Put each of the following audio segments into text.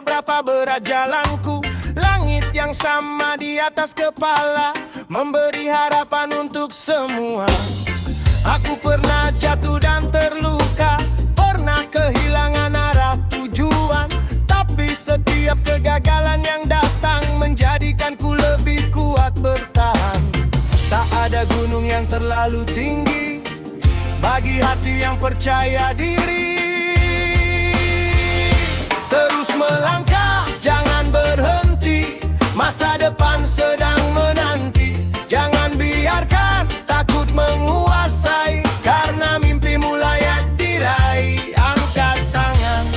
seberapa berat jalanku. Langit yang sama di atas kepala memberi harapan untuk semua. Aku pernah jatuh dan terluka, pernah kehilangan arah tujuan. Tapi setiap kegagalan yang datang menjadikanku lebih kuat bertahan. Tak ada gunung yang terlalu tinggi bagi hati yang percaya diri. Terus melangkah, jangan berhenti, masa depan sedang menanti. Jangan biarkan takut menguasai, karena mimpi mulai diraih. Angkat tangan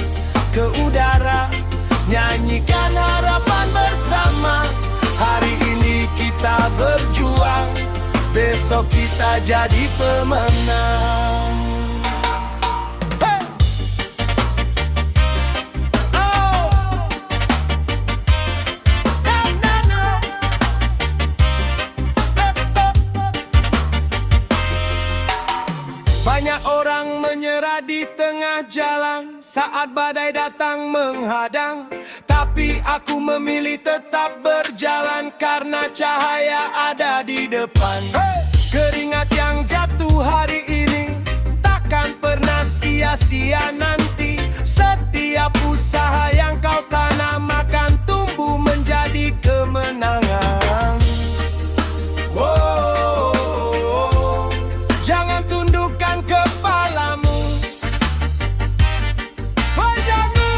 ke udara, nyanyikan harapan bersama. Hari ini kita berjuang, besok kita jadi pemenang. Banyak orang menyerah di tengah jalan saat badai datang menghadang. Tapi aku memilih tetap berjalan karena cahaya ada di depan. Keringat yang jatuh hari ini takkan pernah sia-sia nanti. Setiap usaha yang kau tanam akan tumbuh menjadi kemenangan. Jangan tundukkan kepalamu, wajahmu.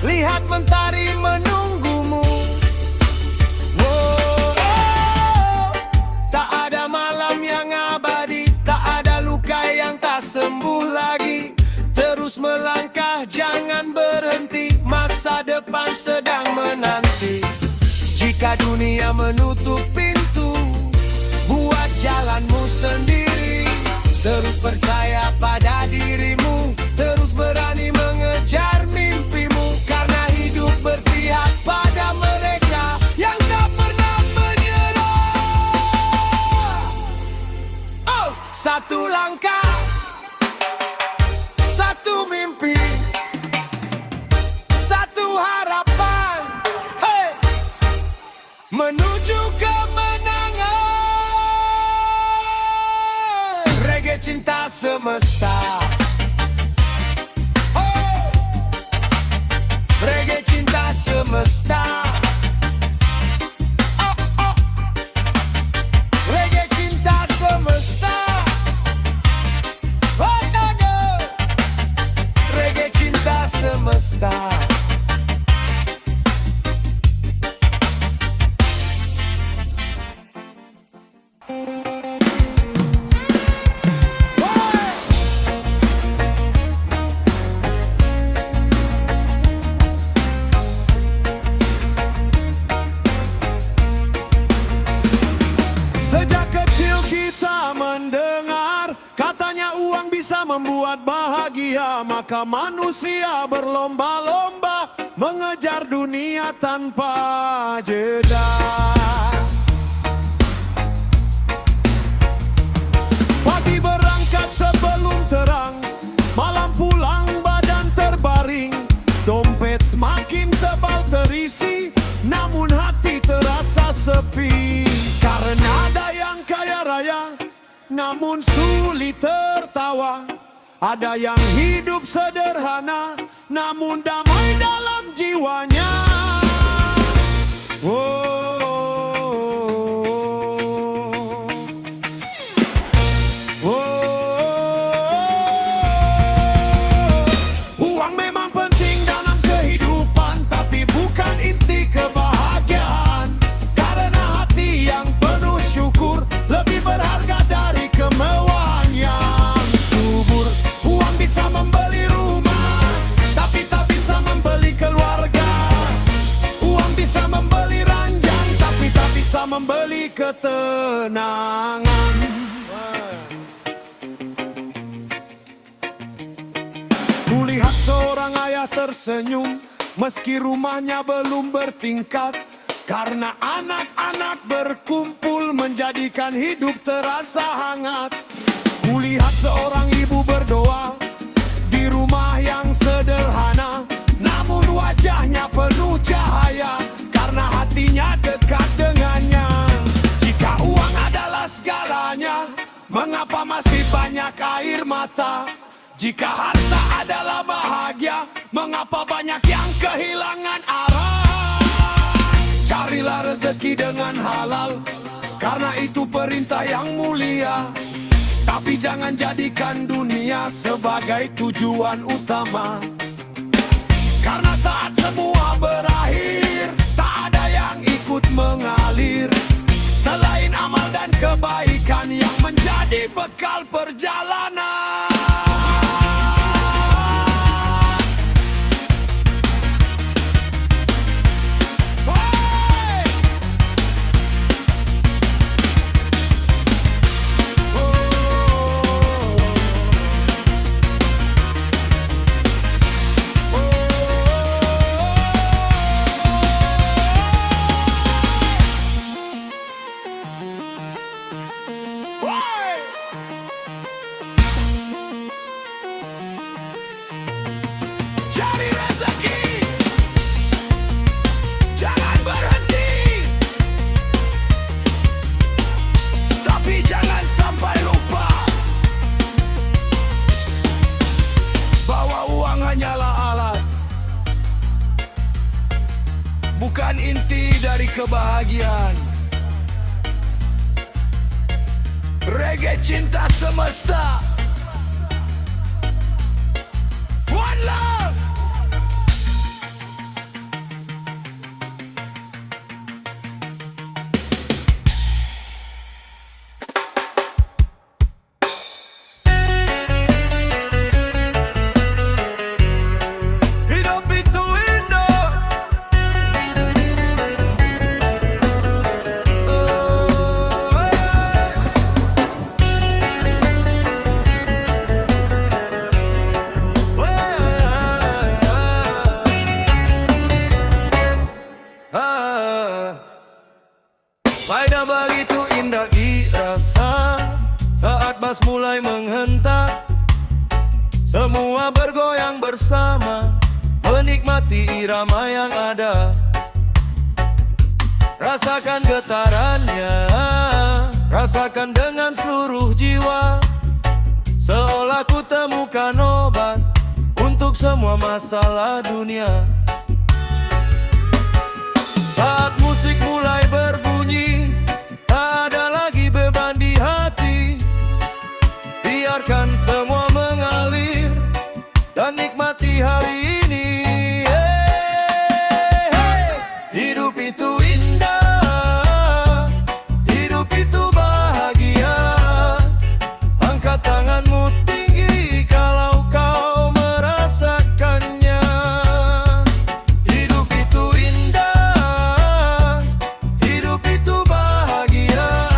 Lihat mentari menunggumu. Tak ada malam yang abadi, tak ada luka yang tak sembuh lagi. Terus melangkah, jangan berhenti, masa depan sedang menanti. Jika dunia menutup pintu, buat jalanmu sendiri. Terus percaya pada dirimu, terus berani mengejar mimpimu. Karena hidup berpihak pada mereka yang tak pernah menyerah. Satu langkah, satu mimpi, satu harapan, menuju kemenangan. Reggae cinta semesta. Reggae cinta semesta. Reggae cinta semesta. Reggae cinta semesta. Sejak kecil kita mendengar katanya uang bisa membuat bahagia. Maka manusia berlomba-lomba mengejar dunia tanpa jeda. Pagi berangkat sebelum terang, malam pulang badan terbaring. Dompet semakin tebal terisi, namun hati terasa sepi. Karena ada yang kaya raya, namun sulit tertawa. Ada yang hidup sederhana, namun damai dalam jiwanya. Uang memang penting dalam kehidupan, tapi bukan inti kebahagiaan. Karena hati yang penuh syukur lebih berharga dari kemewahan yang subur. Uang bisa membeli rumah, tapi tak bisa membeli keluarga. Uang bisa membeli ranjang, tapi tak bisa membeli ketenangan. Kulihat seorang ayah tersenyum meski rumahnya belum bertingkat. Karena anak-anak berkumpul menjadikan hidup terasa hangat. Kulihat seorang ibu berdoa di rumah yang sederhana, namun wajahnya penuh cahaya karena hatinya dekat dengannya. Jika uang adalah segalanya, mengapa masih banyak air mata? Jika harta adalah bahagia, mengapa banyak yang kehilangan arah? Carilah rezeki dengan halal, karena itu perintah yang mulia. Tapi jangan jadikan dunia sebagai tujuan utama, karena saat semua berakhir, tak ada yang ikut mengalir selain amal dan kebaikan yang menjadi bekal perjalanan. Cari rezeki, jangan berhenti, tapi jangan sampai lupa bahwa uang hanyalah alat, bukan inti dari kebahagiaan. Reggae cinta semesta, one love. Hidup itu indah, faedah begitu indah dirasa saat bas mulai menghentak. Semua bergoyang bersama, menikmati irama yang ada. Rasakan getarannya, rasakan dengan seluruh jiwa, seolah ku temukan obat untuk semua masalah dunia. Saat musik mulai berbunyi, tak ada lagi beban di hati. Biarkan semua mengalir dan nikmati hari ini. Hey, hey. Hidup itu indah, hidup itu bahagia. Angkat tanganmu tinggi kalau kau merasakannya. Hidup itu indah, hidup itu bahagia.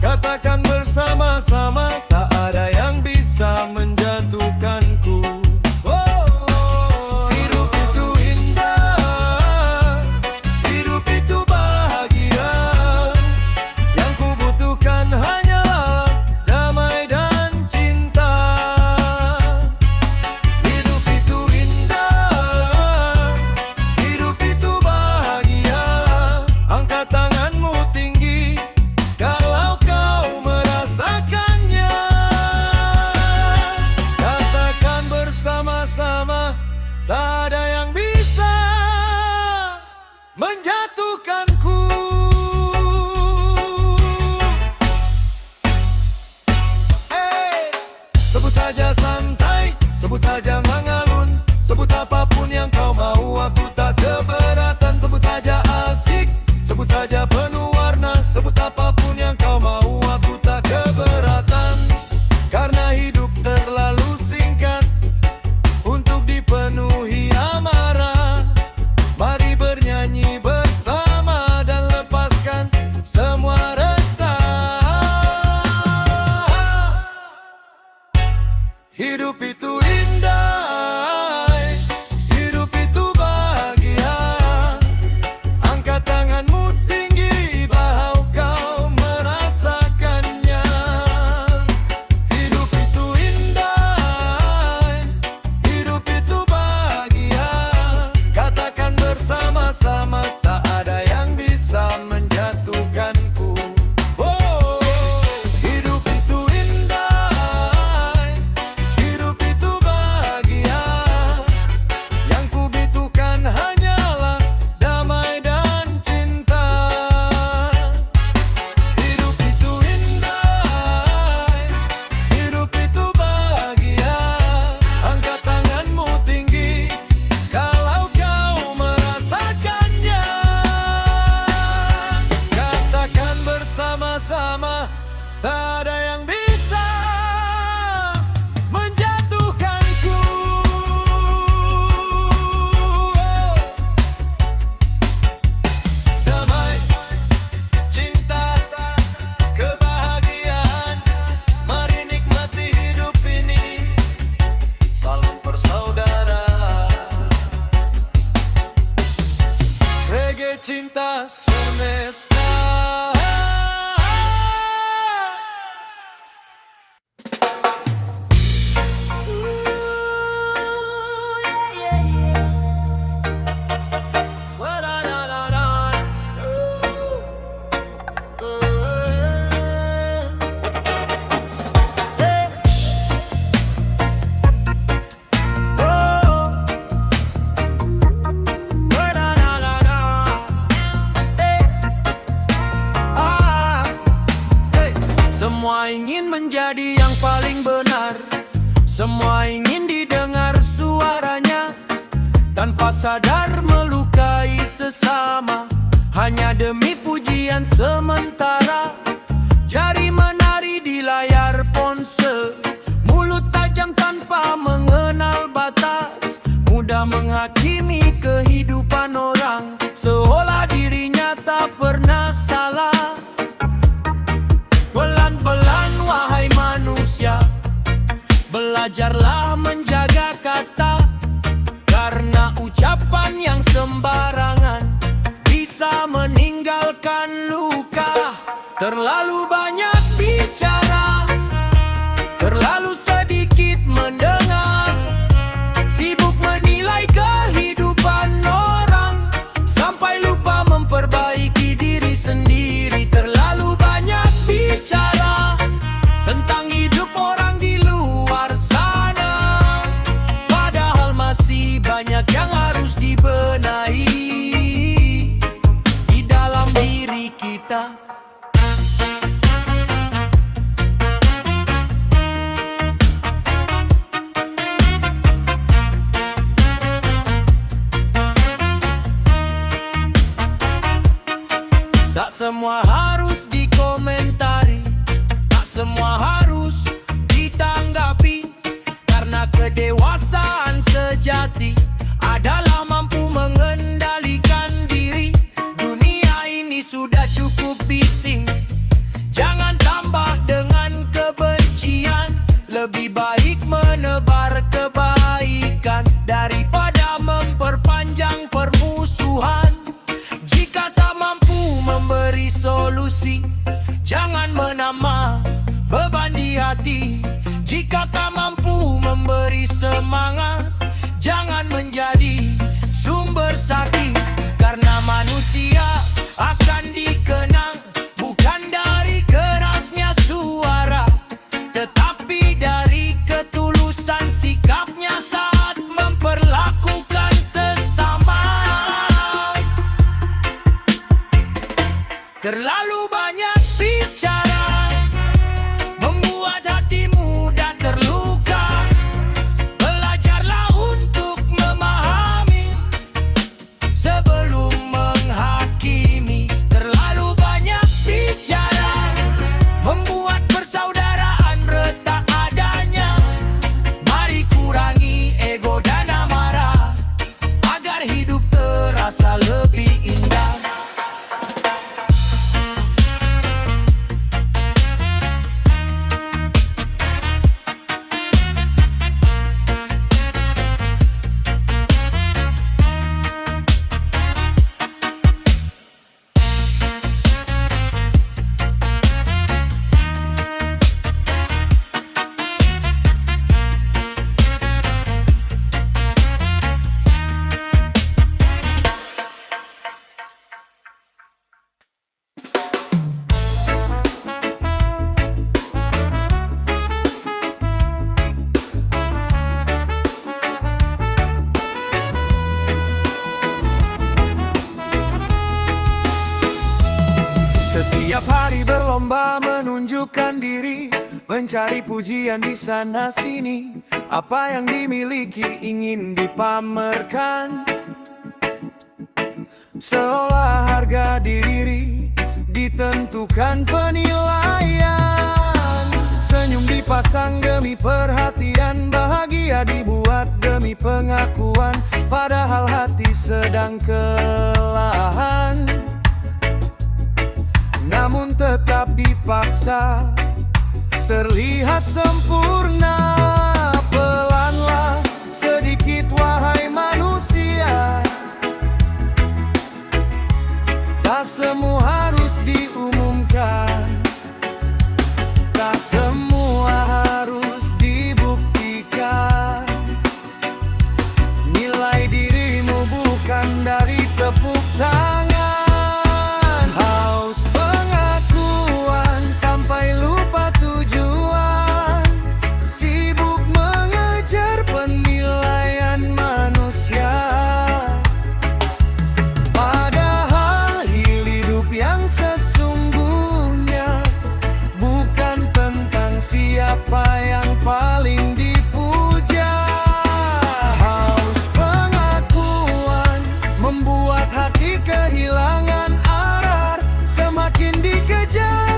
Katakan bersama-sama, tak ada yang bisa menjatuhkanku. Hidup itu indah, hidup itu bahagia. Yang ku butuhkan hanyalah damai dan cinta. Hidup itu indah, hidup itu bahagia. Angkat tanganmu tinggi kalau kau merasakannya. Katakan bersama-sama, tak ada yang bisa menjatuhkanku. Hey, sebut saja santai, sebut saja mengalun, sebut apapun yang kau mau, aku tak keberatan. Sebut saja asik, sebut saja penuh warna, sebut apapun yang kau mau, aku tak keberatan. Karena hidup terlalu singkat untuk dipenuhi amarah. Mari bernyanyi bersama dan lepaskan semua resah. Hidup itu indah, hidup itu bahagia. Angkat tanganmu tinggi bahwa kau merasakannya. Hidup itu Tak ada yang bisa menjatuhkanku. Damai, cinta, kebahagiaan, mari nikmati hidup ini, saling persaudaraan. Reggae cinta semesta. Semua ingin menjadi yang paling benar, semua ingin didengar suaranya, tanpa sadar melukai sesama, hanya demi pujian sementara. Jari menari di layar ponsel, mulut tajam tanpa mengenal batas, mudah menghakimi kehidupan orang, seolah dirinya tak pernah salah. Pelan-pelan wahai manusia, belajarlah menjaga kata, karena ucapan yang sembarangan bisa meninggalkan luka. Terlalu banyak bicara, terlalu sedikit mendengar, sibuk menilai kehidupan orang, sampai lupa memperbaiki diri sendiri. Terlalu banyak bicara tentang hidup orang di luar sana, padahal masih banyak yang harus dibenahi di dalam diri kita. Tak semua harus dikomentari, tak semua harus ditanggapi, karena kedewasaan sejati adalah mampu mengendalikan diri. Dunia ini sudah cukup bising, jangan tambah dengan kebencian. Lebih baik menebar kebaikan daripada memperpanjang permusuhan. Jika tak mampu memberi solusi, jangan menambah beban di hati. Jika tak mampu memberi semangat, jangan menjadi sumber sakit. Karena manusia akan dikenang bukan dari kerasnya suara, tetapi dari ketulusan sikapnya saat memperlakukan sesama. Terlalu banyak bicara membuat hati mudah terluka. Belajarlah untuk memahami sebelum menghakimi. Terlalu banyak bicara membuat persaudaraan retak adanya. Mari kurangi ego dan amarah, agar hidup terasa lebih indah. Setiap hari berlomba menunjukkan diri, mencari pujian di sana sini. Apa yang dimiliki ingin dipamerkan, seolah harga diri ditentukan penilaian. pengakuan, padahal hati sedang kelelahan. Namun tetap dipaksa terlihat sempurna. Pelanlah sedikit wahai manusia, tak semua harus diumumkan, tak semua harus dibuktikan. Nilai dirimu bukan dari tepuk tangan. Haus pengakuan sampai lupa tujuan, sibuk mengejar penilaian manusia. Padahal hidup yang sesungguhnya bukan tentang siapa yang paling dipuja. Haus pengakuan membuat hati kehilangan arah. Semakin dikejar,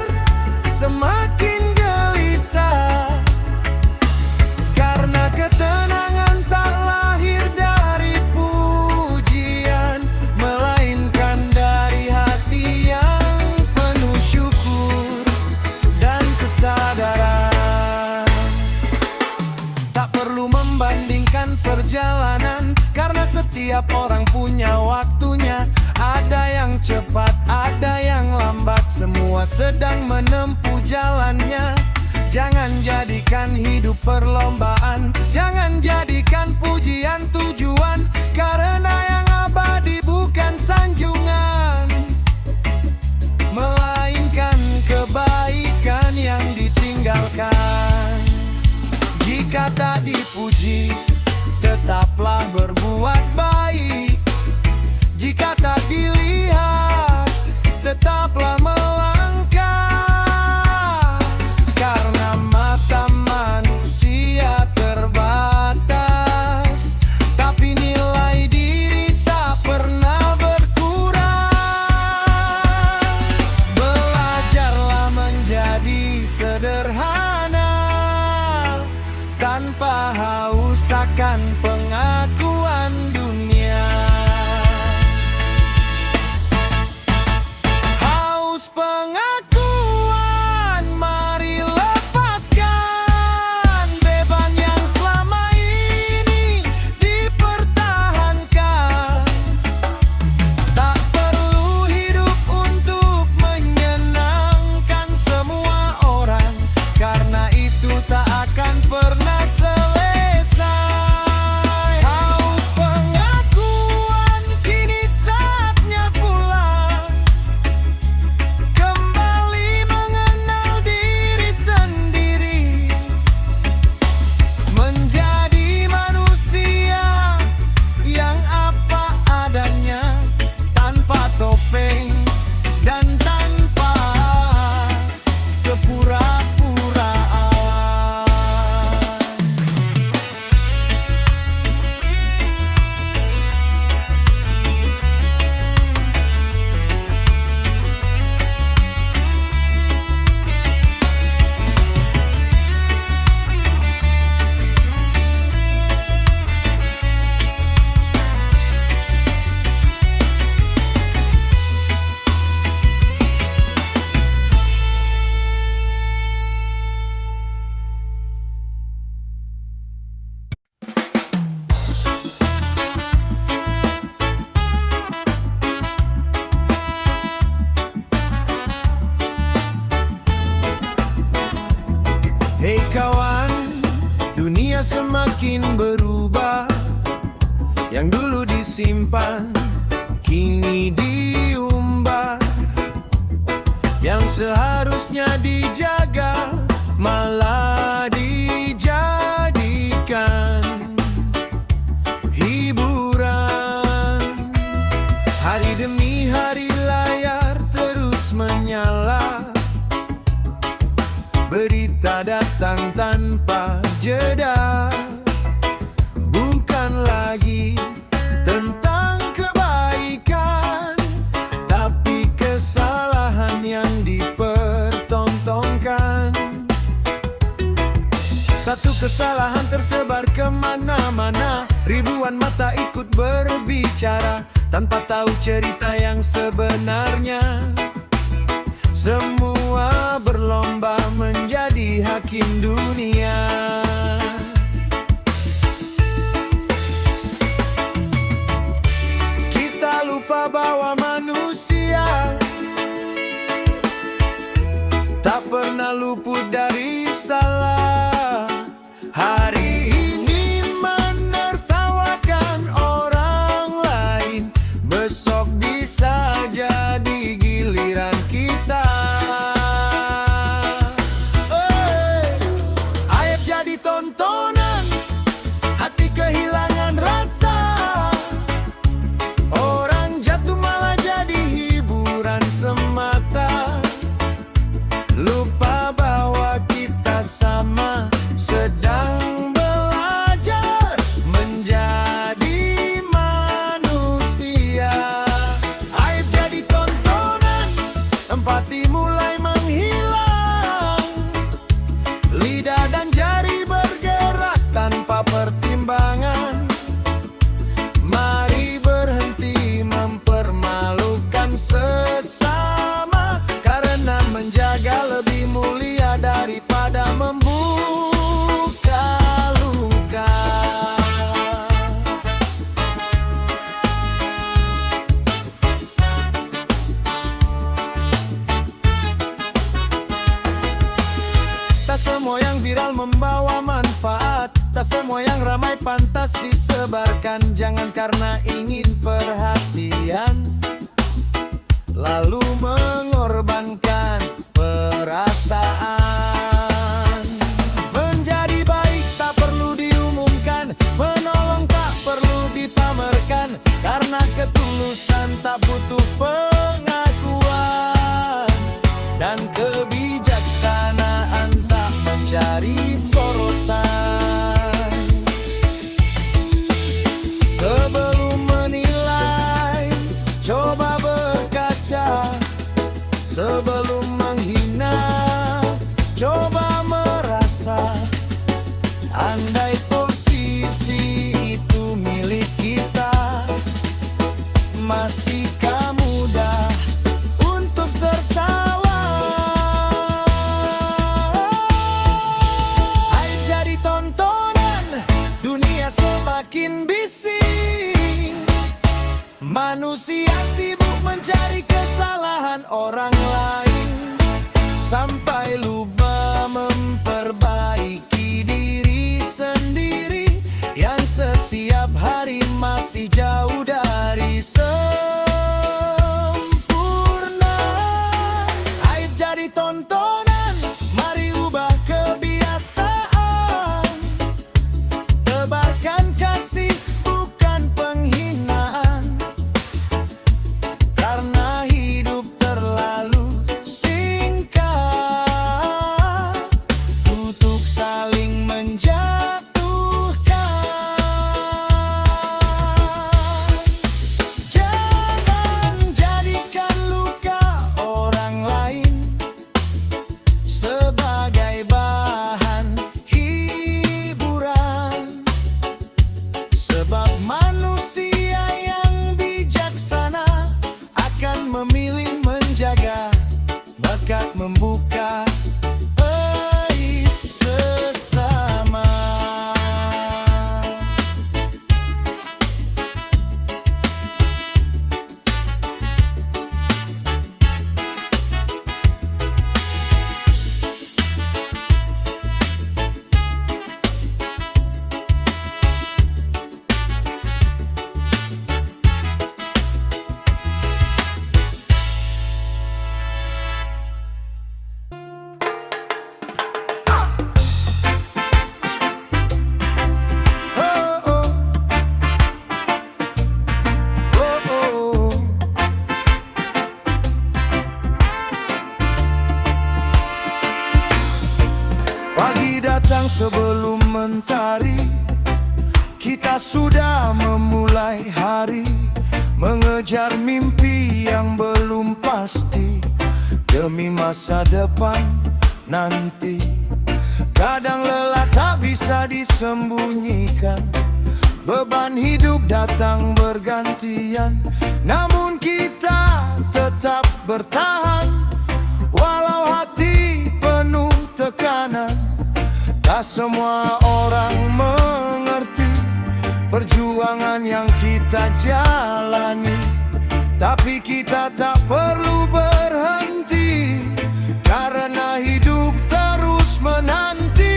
semakin gelisah, karena ketenangan tak lahir dari pujian, melainkan dari hati yang penuh syukur dan kesadaran. Tak perlu membandingkan perjalanan, karena setiap orang punya waktunya. Ada yang cepat, ada yang lambat, semua sedang menempuh jalannya. Jangan jadikan hidup perlombaan, jangan jadikan pujian tujuan, karena yang abadi bukan sanjungan, melainkan kebaikan yang ditinggalkan. Jika tak dipuji, tetaplah berbuat baik. Jika tak dilihat, tetaplah melangkah, karena mata manusia terbatas, tapi nilai diri tak pernah berkurang. Belajarlah menjadi sederhana, tanpa haus akan pengakuan dunia. Haus pengakuan, mari lepaskan beban yang selama ini dipertahankan. Tak perlu hidup untuk menyenangkan semua orang, karena itu tak akan pernah selesai. Haus pengakuan, kini saatnya pulang, kembali mengenal diri sendiri, menjadi manusia yang apa adanya, tanpa topeng dan tanpa kepura-puraan. Hei kawan, dunia semakin berubah. Yang dulu disimpan, kini diumbar. Yang seharusnya dijaga, malah dijadikan hiburan. Hari demi hari layar terus menyala, berita datang tanpa jeda. Bukan lagi tentang kebaikan, tapi kesalahan yang dipertontonkan. Satu kesalahan tersebar kemana-mana, Ribuan mata ikut berbicara tanpa tahu cerita yang sebenarnya. Semua berlomba menjadi hakim dunia. Kita lupa bahwa manusia tak pernah luput dari salah. Hari ini menertawakan orang lain, besok bisa jadi giliran kita. Aib jadi tontonan, hati kehilangan rasa. Orang jatuh malah jadi hiburan semata. Lupa bahwa kita sama, sedang belajar menjadi manusia. Aib jadi tontonan, empati mulai menghilang. Lidah dan jari bergerak tanpa pertimbangan. Mari berhenti mempermalukan sesama, karena menjaga lebih mulia daripada membuka luka. Tak semua yang viral membawa manfaat, tak semua yang ramai pantas disebarkan. Jangan karena ingin perhatian lalu mengorbankan perasaan. Menjadi baik tak perlu diumumkan, menolong tak perlu dipamerkan, karena ketulusan tak butuh pengakuan. Dan kebijaksanaan tak mencari sorotan. Sebelum menilai, coba berkaca. Sebelum menghina, coba merasa. Andai posisi itu milik kita, masihkah mudah untuk tertawa? Aib jadi tontonan, dunia semakin bising. Manusia sibuk mencari kesalahan orang lain, sampai lupa memperbaiki diri sendiri, yang setiap hari masih jauh dari sempurna. Aib jadi tontonan, mari ubah kebiasaan. Tebarkan kasih, bukan penghinaan, karena hidup terlalu singkat untuk saling menjatuhkan. Jangan jadikan luka orang lain sebagai bahan hiburan, sebab manusia yang bijaksana akan memilih menjaga, bakat membuka aib sesama. Pagi datang sebelum mentari, kita sudah memulai hari, mengejar mimpi yang belum pasti, demi masa depan nanti. Kadang lelah tak bisa disembunyikan, Beban hidup datang bergantian, namun kita tetap bertahan. Walau hati penuh tekanan, tak semua orang mengerti perjuangan yang kita jalani. Tapi kita tak perlu berhenti, karena hidup terus menanti.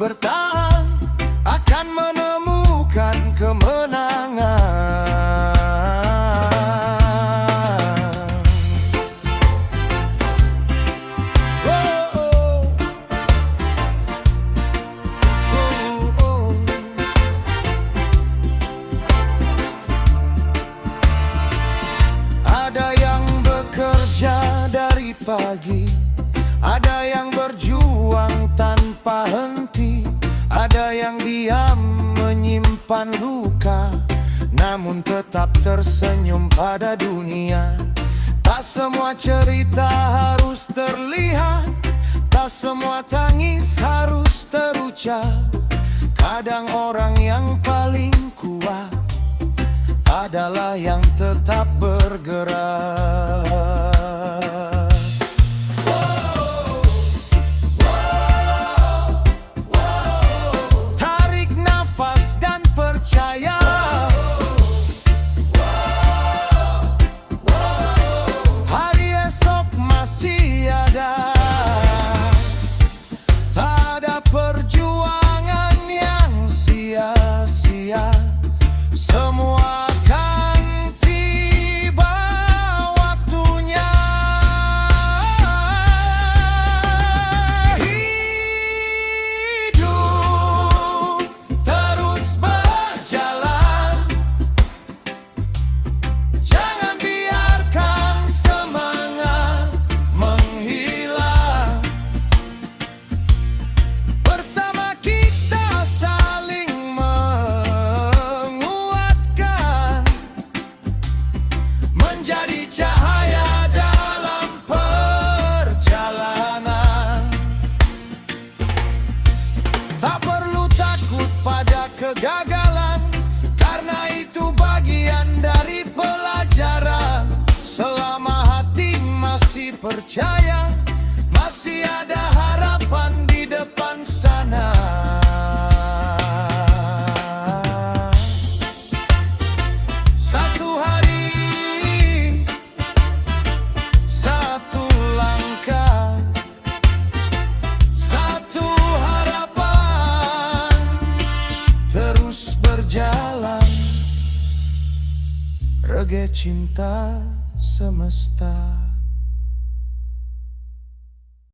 Bertahan akan menemukan kemenangan. Oh, oh. Oh, oh. Ada yang bekerja dari pagi, ada yang berjuang tanpa henti, ada yang diam menyimpan luka, namun tetap tersenyum pada dunia. Tak semua cerita harus terlihat, tak semua tangis harus terucap. Kadang orang yang paling kuat adalah yang tetap bergerak. Menjadi cahaya dalam perjalanan. Tak perlu takut pada kegagalan, karena itu bagian dari pelajaran. Selama hati masih percaya, masih ada harapan di depan sana. Reggae cinta semesta.